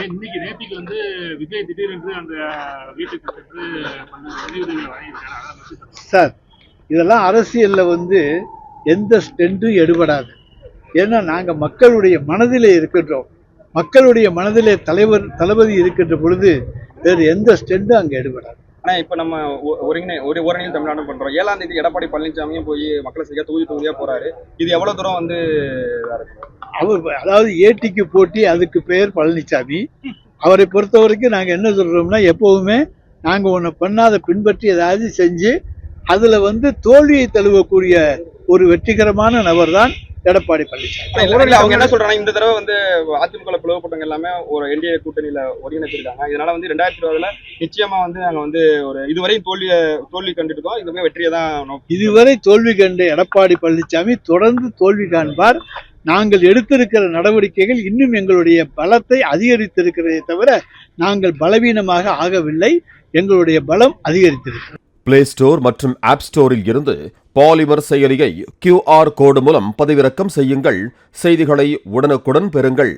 இன்னைக்கு நேற்றுக்கு வந்து விஜய் திடீரென்று அந்த வீட்டுக்கு சென்று நிதியுதவிகளை வழங்கியிருக்காரு. சார், இதெல்லாம் அரசியல்ல வந்து எந்த ஸ்டெண்டும் எடுபடாது. ஏன்னா நாங்க மக்களுடைய மனதிலே இருக்கின்றோம். மக்களுடைய மனதிலே தளபதி இருக்கின்ற பொழுது வேறு எந்த ஸ்டெண்டும் அங்க எடுபடாது. ஆனா இப்ப நம்ம ஒருங்கிணைந்த தமிழ்நாடு பண்றோம். 7ஆம் தேதி எடப்பாடி பழனிசாமியும் போய் மக்களை செய்ய தொகுதியா போறாரு. இது எவ்வளவு தூரம் வந்து அவர் அதாவது ஏடிக்கு போட்டி, அதுக்கு பெயர் பழனிசாமி. அவரை பொறுத்த வரைக்கும் நாங்க என்ன சொல்றோம்னா, எப்பவுமே நாங்க ஒண்ணு பண்ணாத பின்பற்றி ஏதாவது செஞ்சு அதுல வந்து தோல்வியை தழுவக்கூடிய ஒரு வெற்றிகரமான நபர் தான் எடப்பாடி பழனிசாமி. அவங்க என்ன சொல்றாங்க, இந்த தடவை வந்து அதிமுக பிளவுபட்டவங்க எல்லாமே ஒரு என்டிஏ கூட்டணியில ஒருங்கிணைச்சிருக்காங்க. இதனால வந்து 2020 நிச்சயமா வந்து நாங்க வந்து ஒரு இதுவரை தோல்வி கண்டுட்டோம். இதுவே வெற்றியை தான் இதுவரை தோல்வி கண்ட எடப்பாடி பழனிசாமி தொடர்ந்து தோல்வி காண்பார். நாங்கள் எடுத்திருக்கிற நடவடிக்கைகள் இன்னும் எங்களுடைய பலத்தை அதிகரித்திருக்கிறதே தவிர நாங்கள் பலவீனமாக ஆகவில்லை. எங்களுடைய பலம் அதிகரித்திருக்கிறது. பிளே ஸ்டோர் மற்றும் ஆப் ஸ்டோரில் இருந்து பாலிமர் செயலியை QR கோடு மூலம் பதிவிறக்கம் செய்யுங்கள். செய்திகளை உடனுக்குடன் பெறுங்கள்.